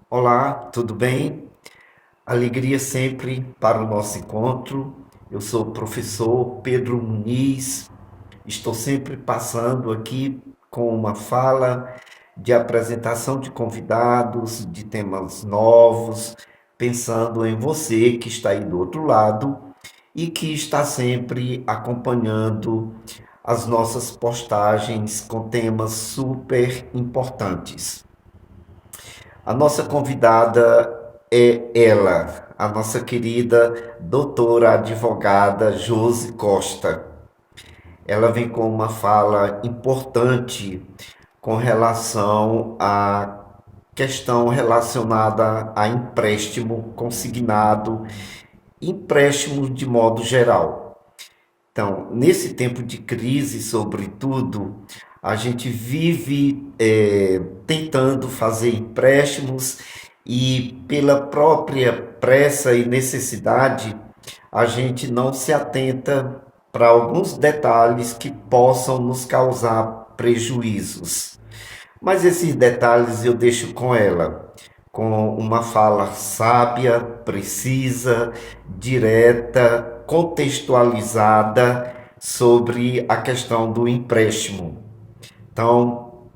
Olá, tudo bem? Alegria sempre para o nosso encontro. Eu sou o professor Pedro Muniz. Estou sempre passando aqui com uma fala de apresentação de convidados, de temas novos, pensando em você que está aí do outro lado e que está sempre acompanhando as nossas postagens com temas super importantes. A nossa convidada é ela, a nossa querida doutora advogada Josi Costa. Ela vem com uma fala importante com relação à questão relacionada a empréstimo consignado, empréstimo de modo geral. Então, nesse tempo de crise, sobretudo, a gente vive tentando fazer empréstimos e, pela própria pressa e necessidade, a gente não se atenta para alguns detalhes que possam nos causar prejuízos. Mas esses detalhes eu deixo com ela, com uma fala sábia, precisa, direta, contextualizada sobre a questão do empréstimo. Então,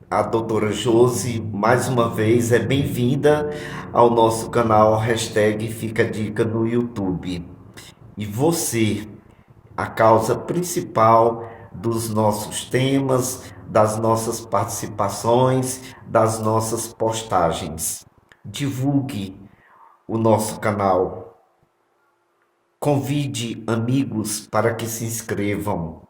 a doutora Josi, mais uma vez, é bem-vinda ao nosso canal hashtag Fica Dica no YouTube. E você, a causa principal dos nossos temas, das nossas participações, das nossas postagens. Divulgue o nosso canal, convide amigos para que se inscrevam,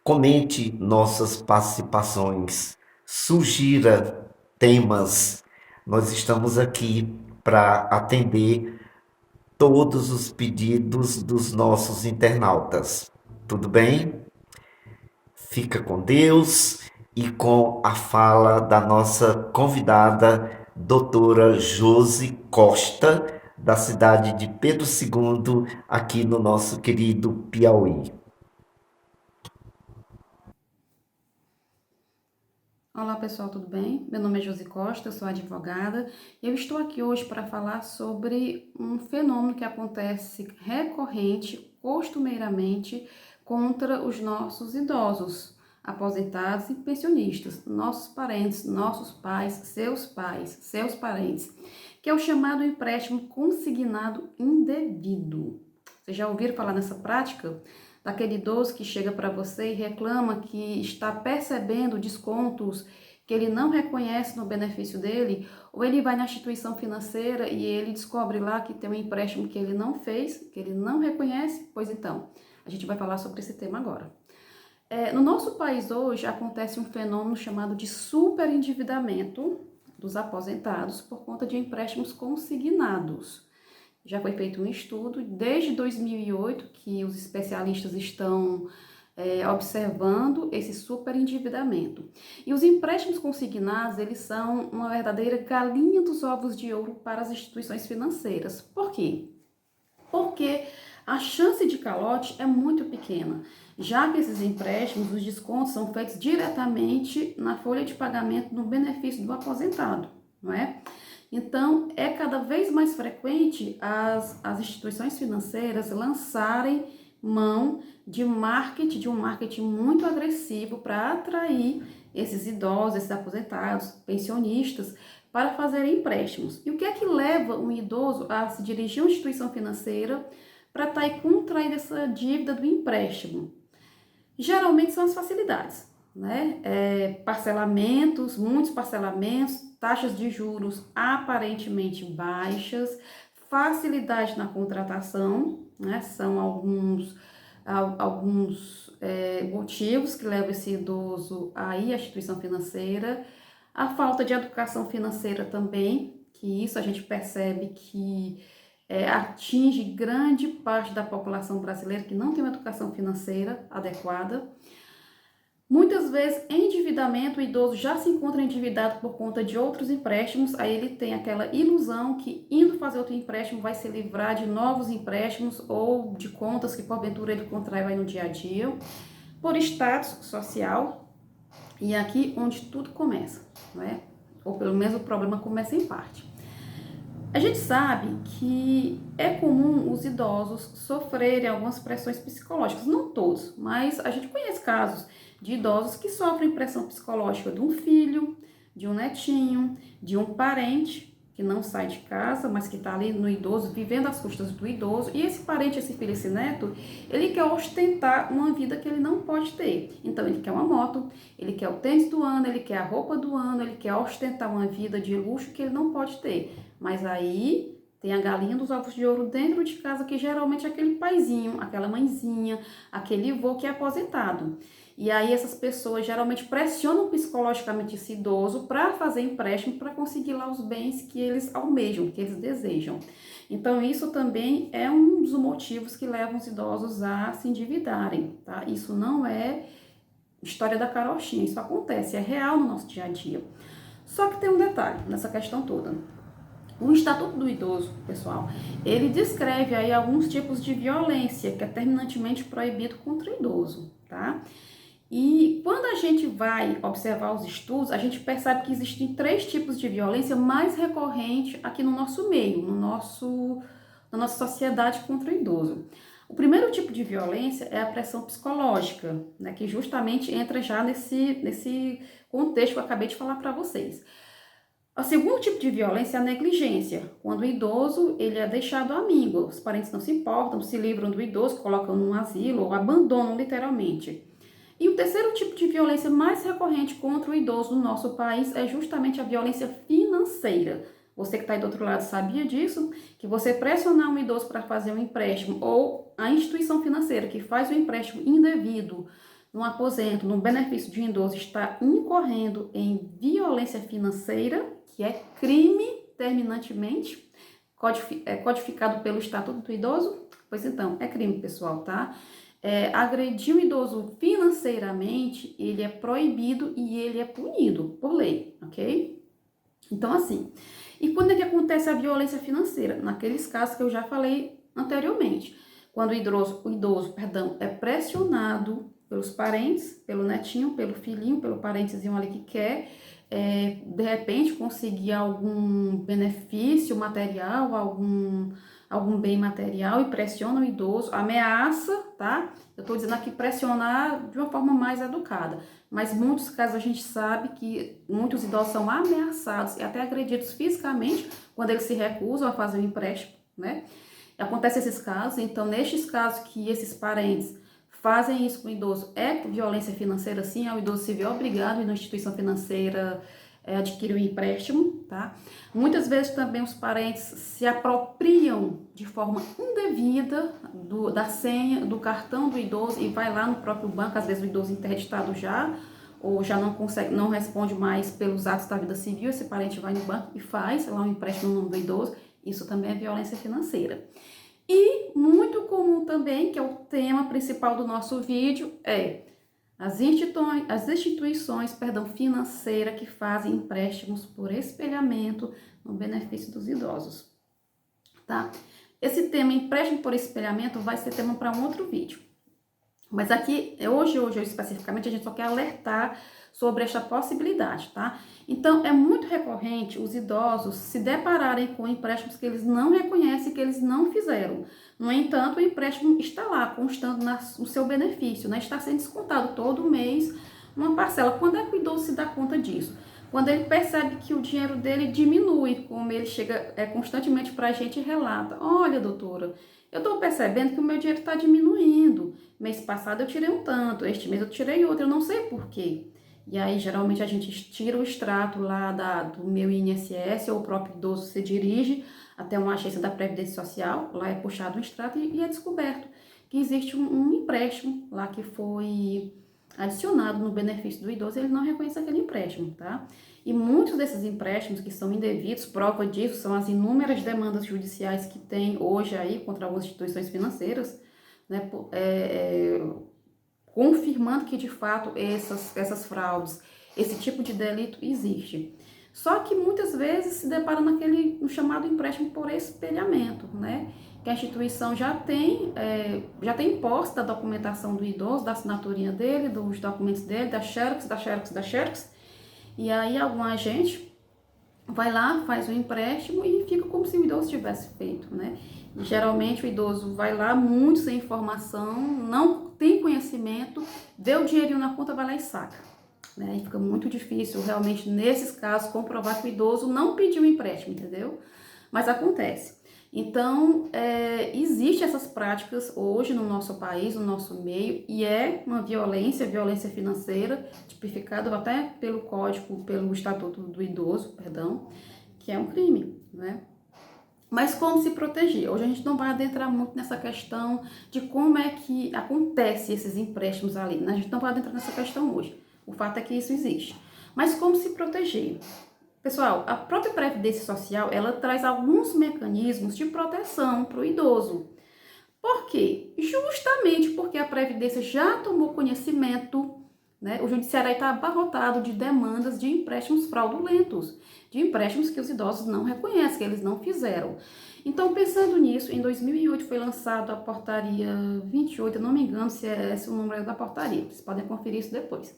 comente nossas participações, sugira temas. Nós estamos aqui para atender todos os pedidos dos nossos internautas. Tudo bem? Fica com Deus e com a fala da nossa convidada, doutora Josi Costa, da cidade de Pedro II, aqui no nosso querido Piauí. Olá pessoal, tudo bem? Meu nome é Josi Costa, eu sou advogada e eu estou aqui hoje para falar sobre um fenômeno que acontece recorrente, costumeiramente, contra os nossos idosos, aposentados e pensionistas, nossos parentes, nossos pais, seus parentes, que é o chamado empréstimo consignado indevido. Vocês já ouviram falar nessa prática? Daquele idoso que chega para você e reclama que está percebendo descontos que ele não reconhece no benefício dele, ou ele vai na instituição financeira e ele descobre lá que tem um empréstimo que ele não fez, que ele não reconhece. Pois então, a gente vai falar sobre esse tema agora. No nosso país hoje acontece um fenômeno chamado de superendividamento dos aposentados por conta de empréstimos consignados. Já foi feito um estudo desde 2008 que os especialistas estão observando esse superendividamento. E os empréstimos consignados, eles são uma verdadeira galinha dos ovos de ouro para as instituições financeiras. Por quê? Porque a chance de calote é muito pequena, já que esses empréstimos, os descontos são feitos diretamente na folha de pagamento no benefício do aposentado, não é? Então, é cada vez mais frequente as instituições financeiras lançarem mão de um marketing muito agressivo para atrair esses idosos, esses aposentados, pensionistas, para fazerem empréstimos. E o que é que leva um idoso a se dirigir a uma instituição financeira para estar aí contraindo essa dívida do empréstimo? Geralmente são as facilidades, né? Parcelamentos, muitos parcelamentos, taxas de juros aparentemente baixas, facilidade na contratação, né? São alguns motivos que levam esse idoso a ir à instituição financeira. A falta de educação financeira também, que isso a gente percebe que atinge grande parte da população brasileira que não tem uma educação financeira adequada. Muitas vezes, endividamento, o idoso já se encontra endividado por conta de outros empréstimos, aí ele tem aquela ilusão que indo fazer outro empréstimo vai se livrar de novos empréstimos ou de contas que porventura ele contrai aí no dia a dia, por status social, e é aqui onde tudo começa, não é? Ou pelo menos o problema começa em parte. A gente sabe que é comum os idosos sofrerem algumas pressões psicológicas, não todos, mas a gente conhece casos de idosos que sofrem pressão psicológica de um filho, de um netinho, de um parente que não sai de casa, mas que está ali no idoso, vivendo às custas do idoso, e esse parente, esse filho, esse neto, ele quer ostentar uma vida que ele não pode ter. Então ele quer uma moto, ele quer o tênis do ano, ele quer a roupa do ano, ele quer ostentar uma vida de luxo que ele não pode ter. Mas aí tem a galinha dos ovos de ouro dentro de casa, que geralmente é aquele paizinho, aquela mãezinha, aquele vô que é aposentado. E aí essas pessoas geralmente pressionam psicologicamente esse idoso para fazer empréstimo para conseguir lá os bens que eles almejam, que eles desejam. Então isso também é um dos motivos que levam os idosos a se endividarem, tá? Isso não é história da carochinha, isso acontece, é real no nosso dia a dia. Só que tem um detalhe nessa questão toda. O Estatuto do Idoso, pessoal, ele descreve aí alguns tipos de violência que é terminantemente proibido contra o idoso, tá? E quando a gente vai observar os estudos, a gente percebe que existem 3 tipos de violência mais recorrentes aqui no nosso meio, na nossa sociedade contra o idoso. O primeiro tipo de violência é a pressão psicológica, né, que justamente entra já nesse contexto que eu acabei de falar para vocês. O segundo tipo de violência é a negligência, quando o idoso ele é deixado amigo, os parentes não se importam, se livram do idoso, colocam num asilo ou abandonam literalmente. E o terceiro tipo de violência mais recorrente contra o idoso no nosso país é justamente a violência financeira. Você que está aí do outro lado sabia disso? Que você pressionar um idoso para fazer um empréstimo ou a instituição financeira que faz o empréstimo indevido no aposento, no benefício de um idoso, está incorrendo em violência financeira, que é crime terminantemente, codificado pelo Estatuto do Idoso? Pois então, é crime, pessoal, tá? Agredir um idoso financeiramente, ele é proibido e ele é punido por lei, ok? Então, assim, e quando é que acontece a violência financeira? Naqueles casos que eu já falei anteriormente, quando o idoso, é pressionado pelos parentes, pelo netinho, pelo filhinho, pelo parentezinho ali que quer, de repente conseguir algum benefício material, algum bem material e pressiona o idoso, ameaça, tá? Eu tô dizendo aqui pressionar de uma forma mais educada, mas muitos casos a gente sabe que muitos idosos são ameaçados e até agredidos fisicamente quando eles se recusam a fazer o empréstimo, né? Acontece esses casos, então nestes casos que esses parentes fazem isso com o idoso, é violência financeira sim, o idoso se vê obrigado a ir na instituição financeira adquirir um empréstimo, tá? Muitas vezes também os parentes se apropriam de forma indevida da senha, do cartão do idoso e vai lá no próprio banco, às vezes o idoso interditado já, ou já não consegue, não responde mais pelos atos da vida civil, esse parente vai no banco e faz lá um empréstimo no nome do idoso, isso também é violência financeira. E muito comum também, que é o tema principal do nosso vídeo, é as instituições financeiras que fazem empréstimos por espelhamento no benefício dos idosos, tá? Esse tema, empréstimo por espelhamento, vai ser tema para um outro vídeo. Mas aqui, hoje especificamente, a gente só quer alertar sobre esta possibilidade, tá? Então, é muito recorrente os idosos se depararem com empréstimos que eles não reconhecem, que eles não fizeram. No entanto, o empréstimo está lá, constando no seu benefício, né? Está sendo descontado todo mês uma parcela. Quando é que o idoso se dá conta disso? Quando ele percebe que o dinheiro dele diminui, como ele chega constantemente para a gente e relata: olha, doutora, eu estou percebendo que o meu dinheiro está diminuindo. Mês passado eu tirei um tanto, este mês eu tirei outro, eu não sei por quê. E aí, geralmente, a gente tira o extrato lá do meu INSS, ou o próprio idoso se dirige até uma agência da Previdência Social, lá é puxado um extrato e é descoberto que existe um empréstimo lá que foi adicionado no benefício do idoso, ele não reconhece aquele empréstimo, tá? E muitos desses empréstimos que são indevidos, prova disso são as inúmeras demandas judiciais que tem hoje aí contra algumas instituições financeiras, né, confirmando que de fato essas fraudes, esse tipo de delito existe. Só que muitas vezes se depara no chamado empréstimo por espelhamento, né? Que a instituição já tem posse da documentação do idoso, da assinaturinha dele, dos documentos dele, da xerox, e aí algum agente vai lá, faz o empréstimo e fica como se o idoso tivesse feito, né? E, geralmente o idoso vai lá muito sem informação, não tem conhecimento, vê o dinheirinho na conta, vai lá e saca, né? E fica muito difícil realmente nesses casos comprovar que o idoso não pediu empréstimo, entendeu? Mas acontece. Então, existe essas práticas hoje no nosso país, no nosso meio, e é uma violência financeira, tipificada até pelo Código, pelo Estatuto do Idoso, perdão, que é um crime, né? Mas como se proteger? Hoje a gente não vai adentrar muito nessa questão de como é que acontece esses empréstimos ali, né? A gente não vai adentrar nessa questão hoje. O fato é que isso existe. Mas como se proteger? Pessoal, a própria Previdência Social, ela traz alguns mecanismos de proteção para o idoso. Por quê? Justamente porque a Previdência já tomou conhecimento, né? O judiciário está abarrotado de demandas de empréstimos fraudulentos, de empréstimos que os idosos não reconhecem, que eles não fizeram. Então, pensando nisso, em 2008 foi lançada a portaria 28, eu não me engano se é esse o número da portaria, vocês podem conferir isso depois.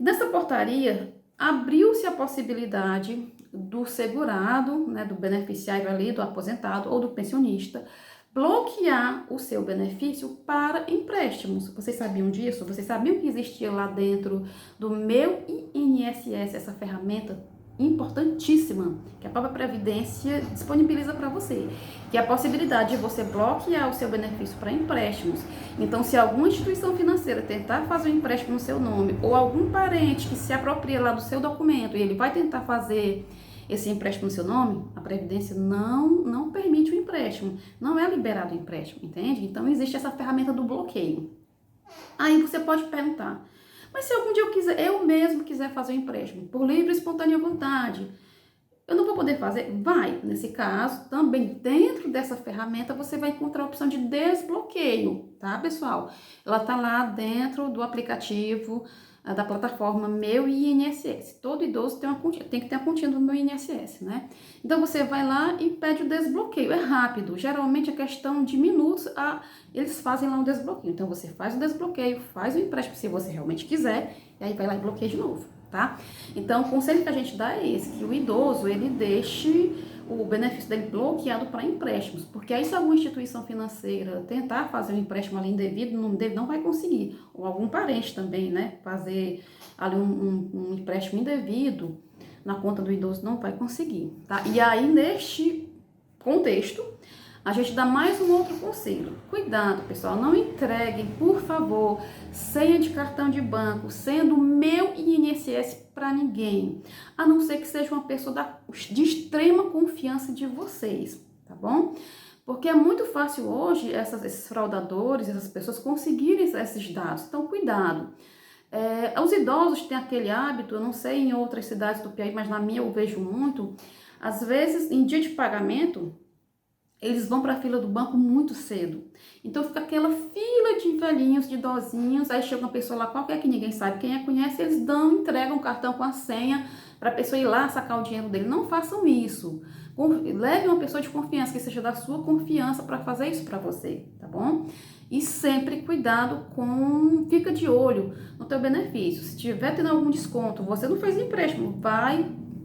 Nessa portaria, abriu-se a possibilidade do segurado, né, do beneficiário ali, do aposentado ou do pensionista, bloquear o seu benefício para empréstimos. Vocês sabiam disso? Vocês sabiam que existia lá dentro do meu INSS essa ferramenta importantíssima que a própria Previdência disponibiliza para você, que é a possibilidade de você bloquear o seu benefício para empréstimos. Então, se alguma instituição financeira tentar fazer um empréstimo no seu nome, ou algum parente que se apropria lá do seu documento e ele vai tentar fazer esse empréstimo no seu nome, a Previdência não permite o empréstimo, não é liberado o empréstimo, entende? Então, existe essa ferramenta do bloqueio. Aí você pode perguntar, mas se algum dia eu mesmo quiser fazer o empréstimo, por livre e espontânea vontade, eu não vou poder fazer? Vai. Nesse caso, também dentro dessa ferramenta, você vai encontrar a opção de desbloqueio, tá, pessoal? Ela tá lá dentro do aplicativo da plataforma Meu INSS. Todo idoso tem que ter a continha do Meu INSS, né? Então, você vai lá e pede o desbloqueio. É rápido. Geralmente, é questão de minutos, eles fazem lá o desbloqueio. Então, você faz o desbloqueio, faz o empréstimo se você realmente quiser, e aí vai lá e bloqueia de novo. Tá? Então, o conselho que a gente dá é esse, que o idoso, ele deixe o benefício dele bloqueado para empréstimos, porque aí se alguma instituição financeira tentar fazer um empréstimo ali indevido, no nome dele não vai conseguir, ou algum parente também, né, fazer ali um empréstimo indevido na conta do idoso, não vai conseguir, tá? E aí, neste contexto, a gente dá mais um outro conselho. Cuidado, pessoal, não entreguem, por favor, senha de cartão de banco, senha do Meu INSS para ninguém, a não ser que seja uma pessoa de extrema confiança de vocês, tá bom? Porque é muito fácil hoje esses fraudadores, essas pessoas conseguirem esses dados, então cuidado. Os idosos têm aquele hábito, eu não sei em outras cidades do Piauí, mas na minha eu vejo muito, às vezes em dia de pagamento, eles vão para a fila do banco muito cedo. Então fica aquela fila de velhinhos, de idosinhos, aí chega uma pessoa lá qualquer que ninguém sabe quem é, conhece, eles entregam o cartão com a senha para a pessoa ir lá sacar o dinheiro dele. Não façam isso. Leve uma pessoa de confiança, que seja da sua confiança, para fazer isso para você, tá bom? E sempre cuidado fica de olho no teu benefício. Se tiver tendo algum desconto, você não fez empréstimo,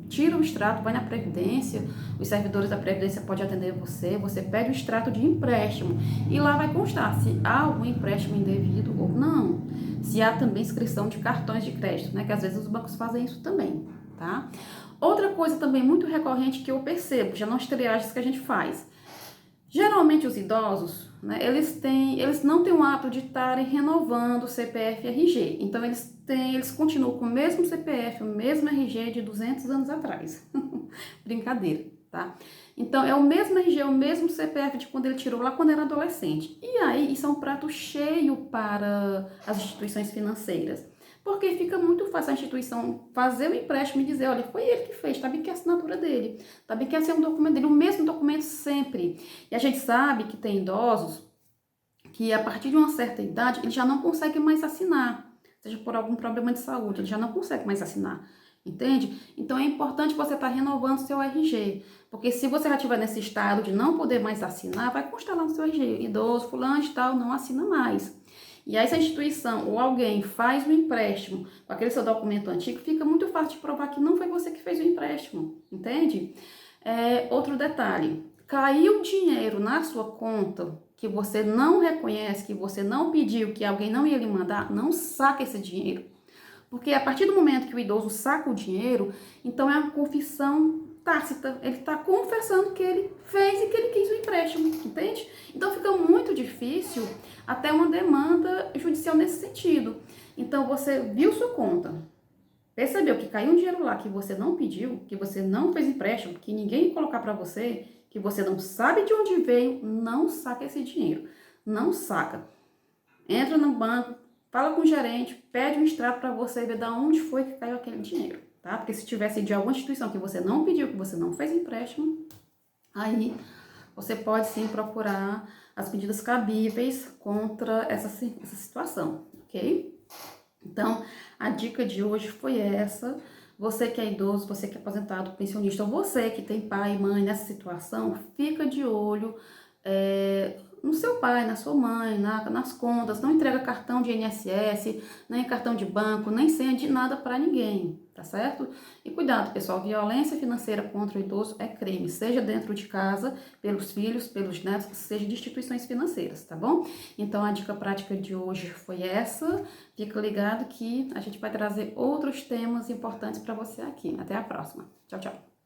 tira o extrato, vai na Previdência, os servidores da Previdência podem atender você pede o extrato de empréstimo e lá vai constar se há algum empréstimo indevido ou não, se há também inscrição de cartões de crédito, né, que às vezes os bancos fazem isso também, tá? Outra coisa também muito recorrente que eu percebo, já nas triagens que a gente faz, geralmente os idosos, né, eles não têm o hábito de estarem renovando o CPF e RG. Então, eles continuam com o mesmo CPF, o mesmo RG de 200 anos atrás. Brincadeira, tá? Então, é o mesmo RG, o mesmo CPF de quando ele tirou lá quando era adolescente. E aí, isso é um prato cheio para as instituições financeiras. Porque fica muito fácil a instituição fazer o empréstimo e dizer, olha, foi ele que fez, tá bem que é a assinatura dele, tá bem que esse é um documento dele, o mesmo documento sempre. E a gente sabe que tem idosos que a partir de uma certa idade, ele já não consegue mais assinar, seja por algum problema de saúde, ele já não consegue mais assinar, entende? Então é importante você estar renovando seu RG, porque se você já estiver nesse estado de não poder mais assinar, vai constar lá no seu RG, idoso, fulano de tal, não assina mais. E aí, se a instituição ou alguém faz um empréstimo com aquele seu documento antigo, fica muito fácil de provar que não foi você que fez o empréstimo, entende? Outro detalhe, caiu dinheiro na sua conta que você não reconhece, que você não pediu, que alguém não ia lhe mandar, não saque esse dinheiro. Porque a partir do momento que o idoso saca o dinheiro, então é uma confissão tácita. Ele está confessando que ele fez e que ele quis o empréstimo, entende? Então fica muito difícil até uma demanda judicial nesse sentido. Então você viu sua conta, percebeu que caiu um dinheiro lá que você não pediu, que você não fez empréstimo, que ninguém ia colocar para você, que você não sabe de onde veio, não saca esse dinheiro. Não saca. Entra no banco, fala com o gerente, pede um extrato para você ver de onde foi que caiu aquele dinheiro, tá? Porque se tivesse de alguma instituição que você não pediu, que você não fez empréstimo, aí você pode sim procurar as medidas cabíveis contra essa situação, ok? Então, a dica de hoje foi essa. Você que é idoso, você que é aposentado, pensionista, ou você que tem pai e mãe nessa situação, fica de olho no seu pai, na sua mãe, nas contas. Não entrega cartão de INSS, nem cartão de banco, nem senha de nada para ninguém, tá certo? E cuidado, pessoal, violência financeira contra o idoso é crime, seja dentro de casa, pelos filhos, pelos netos, seja de instituições financeiras, tá bom? Então, a dica prática de hoje foi essa. Fica ligado que a gente vai trazer outros temas importantes para você aqui. Até a próxima. Tchau, tchau.